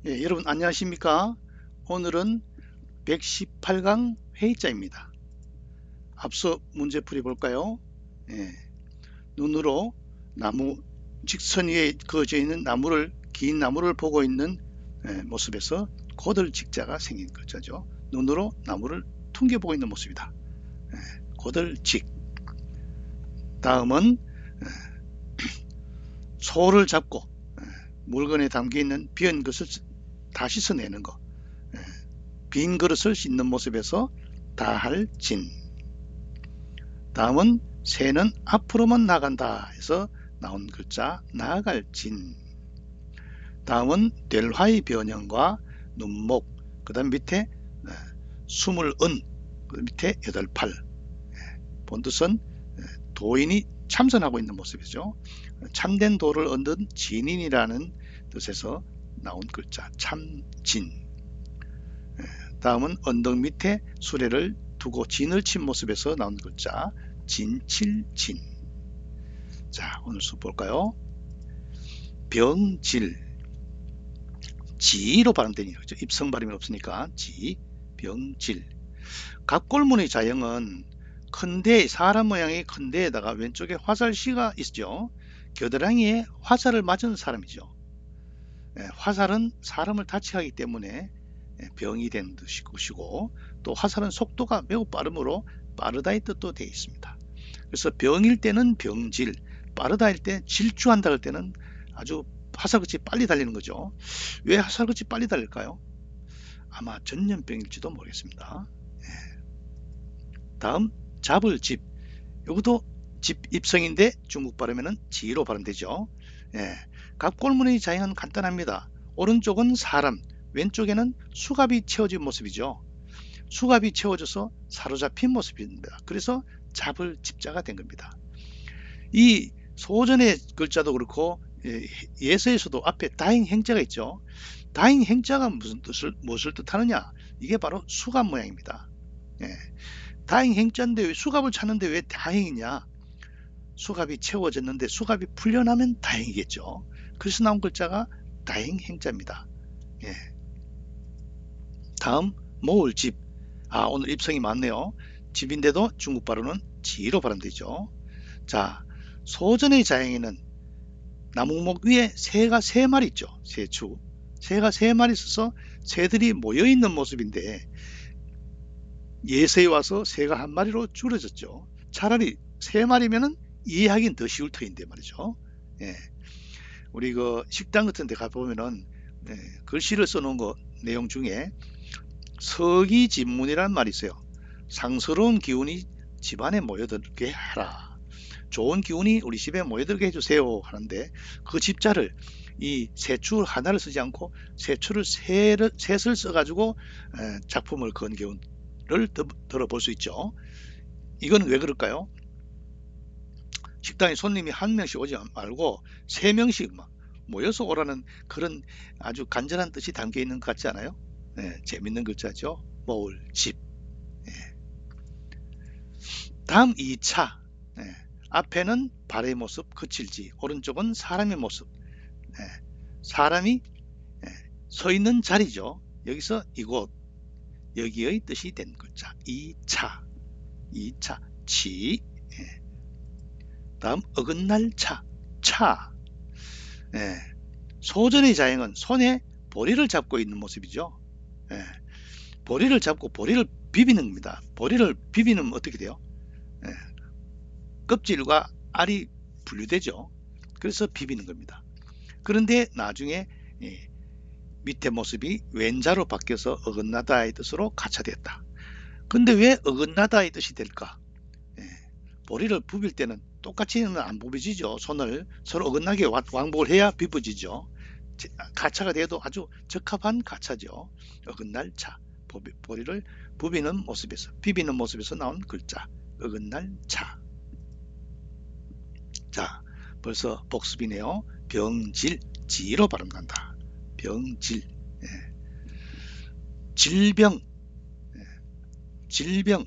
예, 여러분 안녕하십니까? 오늘은 118강 회의자입니다. 앞서 문제풀이 볼까요? 예, 눈으로 나무 직선 위에 그어져 있는 긴 나무를 보고 있는 모습에서 고들직자가 생긴 글자죠. 눈으로 나무를 퉁겨보고 있는 모습이다. 고들직. 다음은 소를 잡고 물건에 담겨있는 비은 것을 다 씻어내는 거. 빈 그릇을 씻는 모습에서 다할 진. 다음은 새는 앞으로만 나간다 해서 나온 글자 나갈 진. 다음은 될화의 변형과 눈목, 그 다음 밑에 숨을 그 밑에 여덟 팔. 본뜻은 도인이 참선하고 있는 모습이죠. 참된 도를 얻는 진인이라는 뜻에서 나온 글자 참진. 다음은 언덕 밑에 수레를 두고 진을 친 모습에서 나온 글자 진칠진. 자, 오늘 수업 볼까요? 병질, 지로 발음되니 그렇죠? 입성 발음이 없으니까 지, 병질. 갑골문의 자형은 큰대, 사람 모양의 큰 데에다가 왼쪽에 화살시가 있죠. 겨드랑이에 화살을 맞은 사람이죠. 화살은 사람을 다치게 하기 때문에 병이 된 것이고, 또 화살은 속도가 매우 빠르므로 빠르다의 뜻도 되어 있습니다. 그래서 병일 때는 병질, 빠르다일 때 질주한다 할 때는 아주 화살같이 빨리 달리는 거죠. 왜 화살같이 빨리 달릴까요? 아마 전염병일지도 모르겠습니다. 다음 잡을 집, 이것도 집 입성인데 중국 발음에는 지로 발음되죠. 갑골문의 자형은 간단합니다. 오른쪽은 사람, 왼쪽에는 수갑이 채워진 모습이죠. 수갑이 채워져서 사로잡힌 모습입니다. 그래서 잡을 집자가 된 겁니다. 이 소전의 글자도 그렇고 예서에서도 앞에 다행 행자가 있죠. 다행 행자가 무엇을 뜻하느냐? 이게 바로 수갑 모양입니다. 다행 행자인데 왜 수갑을 찾는데 왜 다행이냐? 수갑이 채워졌는데 수갑이 풀려나면 다행이겠죠. 그래서 나온 글자가 다행 행자입니다. 다음 모을 집. 오늘 입성이 많네요. 집인데도 중국 발음은 지로 발음되죠. 자, 소전의 자형에는 나무목 위에 새가 세 마리 있죠. 새추. 새가 세 마리 있어서 새들이 모여 있는 모습인데 예서에 와서 새가 한 마리로 줄어졌죠. 차라리 세 마리면은 이해하기는 더 쉬울 터인데 말이죠. 우리 그 식당 같은 데 가보면은 글씨를 써놓은 거 내용 중에 서기진문이라는 말이 있어요. 상스러운 기운이 집안에 모여들게 하라. 좋은 기운이 우리 집에 모여들게 해주세요 하는데 그 집자를 이 셋줄 하나를 쓰지 않고 셋줄을 셋을 써가지고 작품을 그은 경우를 들어볼 수 있죠. 이건 왜 그럴까요? 식당에 손님이 한 명씩 오지 말고 세 명씩 막 모여서 오라는 그런 아주 간절한 뜻이 담겨 있는 것 같지 않아요? 재밌는 글자죠. 모을 집. 다음 2차. 앞에는 발의 모습 그칠지, 오른쪽은 사람의 모습. 사람이 서 있는 자리죠. 여기서 이곳, 여기의 뜻이 된 글자 2차. 2차 치. 다음 어긋날 차. 차. 소전의 자형은 손에 보리를 잡고 있는 모습이죠. 보리를 잡고 보리를 비비는 겁니다. 보리를 비비면 어떻게 돼요? 껍질과 알이 분리되죠. 그래서 비비는 겁니다. 그런데 나중에 밑에 모습이 왼자로 바뀌어서 어긋나다의 뜻으로 가차됐다. 근데 왜 어긋나다의 뜻이 될까? 보리를 부빌 때는 똑같이는 안 부비지죠. 손을 서로 어긋나게 왕복을 해야 비벼지죠. 가차가 돼도 아주 적합한 가차죠. 어긋날 차. 보리를 비비는 모습에서 나온 글자 어긋날 차. 자, 벌써 복습이네요. 병질, 지로 발음한다. 병질. 질병, 질병.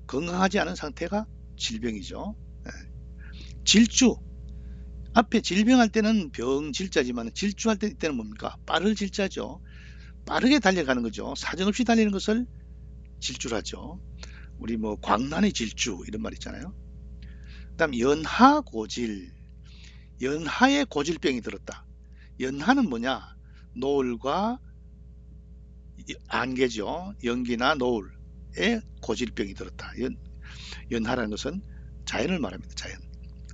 건강하지 않은 상태가 질병이죠. 질주. 앞에 질병할 때는 병질자지만 질주할 때는 뭡니까? 빠를 질자죠. 빠르게 달려가는 거죠. 사정없이 달리는 것을 질주라죠. 우리 뭐 광란의 질주 이런 말 있잖아요. 그다음 연하고질. 연하에 고질병이 들었다. 연하는 뭐냐? 노을과 안개죠. 연기나 노을에 고질병이 들었다. 연하라는 것은 자연을 말합니다. 자연.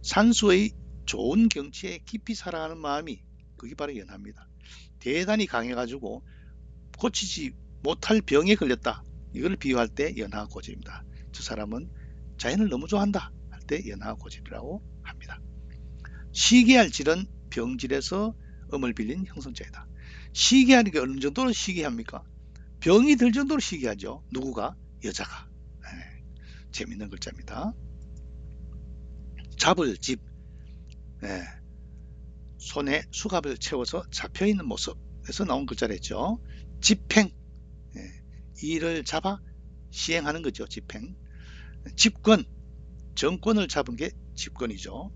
산수의 좋은 경치에 깊이 살아가는 마음이 그게 바로 연하입니다. 대단히 강해가지고 고치지 못할 병에 걸렸다. 이걸 비유할 때 연하고질입니다. 저 사람은 자연을 너무 좋아한다 할 때 연하고질이라고 합니다. 시기할 질은 병질에서 음을 빌린 형성자이다. 시기하는 게 어느 정도로 시기합니까? 병이 들 정도로 시기하죠. 누구가? 여자가. 네, 재밌는 글자입니다. 잡을 집. 네, 손에 수갑을 채워서 잡혀있는 모습에서 나온 글자랬죠. 집행. 네, 일을 잡아 시행하는 거죠. 집행. 집권. 정권을 잡은 게 집권이죠.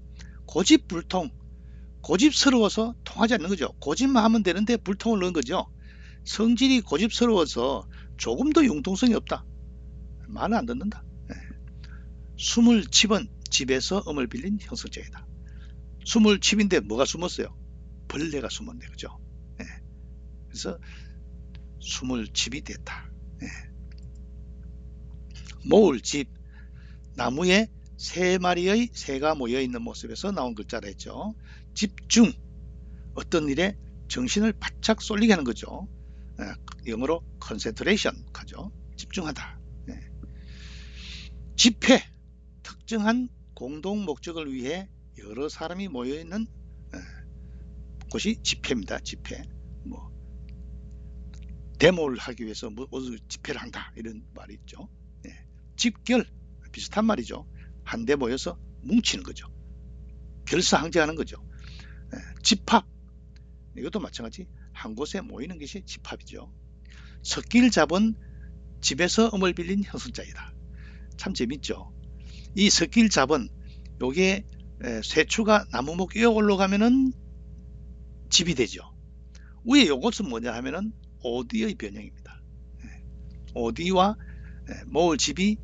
고집불통. 고집스러워서 통하지 않는 거죠. 고집만 하면 되는데 불통을 넣은 거죠. 성질이 고집스러워서 조금 더 융통성이 없다. 말을 안 듣는다. 네. 숨을 집은 집에서 음을 빌린 형성자이다. 숨을 집인데 뭐가 숨었어요? 벌레가 숨었네. 그죠? 네. 그래서 숨을 집이 됐다. 네. 모을 집. 나무에 세 마리의 새가 모여있는 모습에서 나온 글자라 했죠. 집중. 어떤 일에 정신을 바짝 쏠리게 하는 거죠. 영어로 concentration 하죠. 집중하다. 네. 집회. 특정한 공동 목적을 위해 여러 사람이 모여있는 곳이 집회입니다. 집회. 뭐 데모를 하기 위해서 무슨 집회를 한다 이런 말이 있죠. 네. 집결. 비슷한 말이죠. 한데 모여서 뭉치는 거죠. 결사항제하는 거죠. 집합. 이것도 마찬가지. 한 곳에 모이는 것이 집합이죠. 섞일 잡은 집에서 음을 빌린 형성자이다. 참 재밌죠. 이 섞일 잡은 요게 쇠추가 나무목 위에 올라가면은 집이 되죠. 위에 요것은 뭐냐 하면은 오디의 변형입니다. 오디와 모을 집이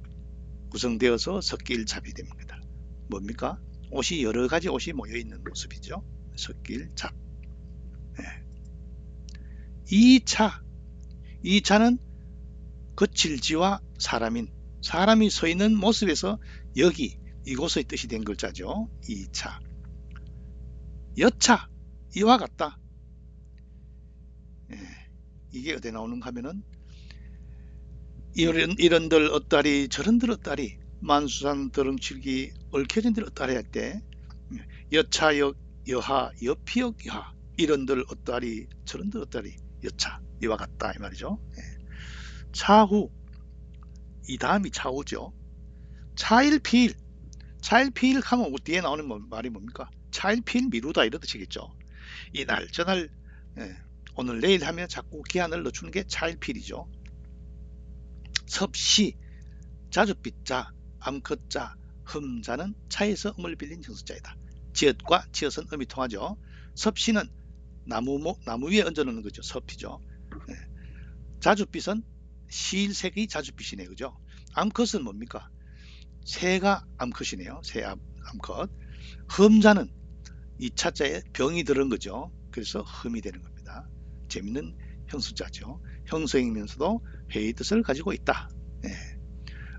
구성되어서 섞일 잡이 됩니다. 뭡니까? 옷이 여러 가지 옷이 모여 있는 모습이죠. 섞일 잡. 2차. 2차는 거칠지와 사람이 서 있는 모습에서 여기 이곳의 뜻이 된 글자죠. 2차. 여차. 이와 같다. 이게 어디 나오는가 하면은 이런들 어따리 저런들 어따리 만수산 더렁칠기 얽혀진들 어따리 할 때 여차역 여하 여피역 여하 이런들 어따리 저런들 어따리 여차 이와 같다 이 말이죠. 차후. 이 다음이 차후죠. 차일피일. 차일피일 하면 뒤에 나오는 말이 뭡니까? 차일피일 미루다 이런 뜻이겠죠. 이날 저날 오늘 내일 하면 자꾸 기한을 늦추는 게 차일피일이죠. 섭시. 자줏빛자 암컷자 흠자는 차에서 음을 빌린 형성자이다. 지읒과 지읒은 음이 통하죠. 섭시는 나무 위에 얹어놓는 거죠. 섭이죠. 자줏빛은 실색의 자줏빛이네요. 그죠? 암컷은 뭡니까? 새가 암컷이네요. 새 암컷. 흠자는 이 차자에 병이 들은 거죠. 그래서 흠이 되는 겁니다. 재밌는 형수자죠. 형성이면서도 회의 뜻을 가지고 있다.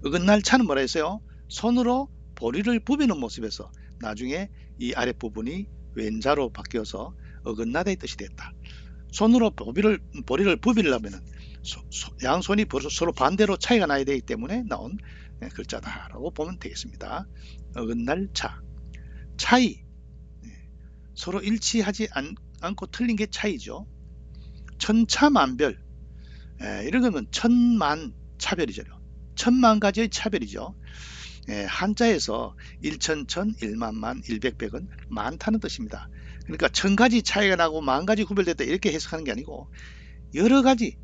어긋날 차는 뭐라 했어요? 손으로 보리를 부비는 모습에서 나중에 이 아랫부분이 왼자로 바뀌어서 어긋나다의 뜻이 됐다. 손으로 보리를 부비려면 양손이 서로 반대로 차이가 나야 되기 때문에 나온 글자다라고 보면 되겠습니다. 어긋날 차. 차이. 서로 일치하지 않고 틀린 게 차이죠. 천차만별. 이런 거면 천만 차별이죠. 천만 가지의 차별이죠. 한자에서 일천천, 일만만, 일백백은 많다는 뜻입니다. 그러니까 천가지 차이가 나고 만가지 구별됐다 이렇게 해석하는 게 아니고 여러가지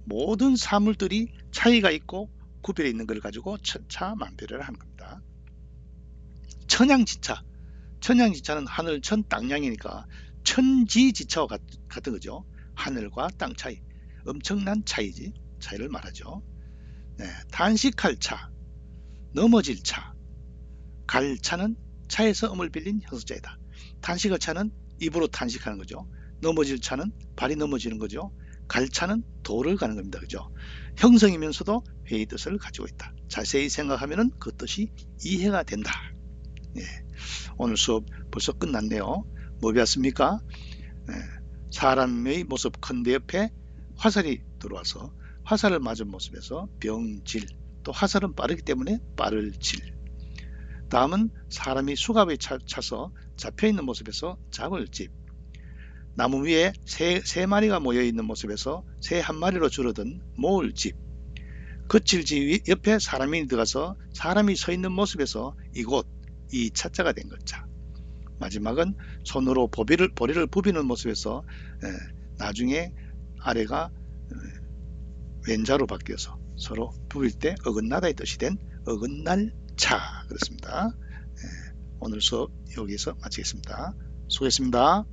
모든 사물들이 차이가 있고 구별이 있는 걸 가지고 천차만별을 하는 겁니다. 천양지차. 천양지차는 하늘 천 땅양이니까 천지지차와 같은 거죠. 하늘과 땅 차이, 엄청난 차이지, 차이를 말하죠. 네, 단식할 차, 넘어질 차, 갈 차는 차에서 음을 빌린 형용사이다. 단식할 차는 입으로 단식하는 거죠. 넘어질 차는 발이 넘어지는 거죠. 갈 차는 도를 가는 겁니다. 그죠? 형성이면서도 회의 뜻을 가지고 있다. 자세히 생각하면 그 뜻이 이해가 된다. 예, 오늘 수업 벌써 끝났네요. 뭐 배웠습니까? 예, 사람의 모습 컨대 옆에 화살이 들어와서 화살을 맞은 모습에서 병질, 또 화살은 빠르기 때문에 빠를 질. 다음은 사람이 수갑에 차서 잡혀있는 모습에서 잡을 집. 나무 위에 세 마리가 모여있는 모습에서 새 한 마리로 줄어든 모을 집. 그칠 집 옆에 사람이 들어가서 사람이 서 있는 모습에서 이곳, 이 차자가 된 것자. 마지막은 손으로 보리를 부비는 모습에서 나중에 아래가 왼자로 바뀌어서 서로 부빌 때 어긋나다의 뜻이 된 어긋날 차. 그렇습니다. 오늘 수업 여기서 마치겠습니다. 수고했습니다.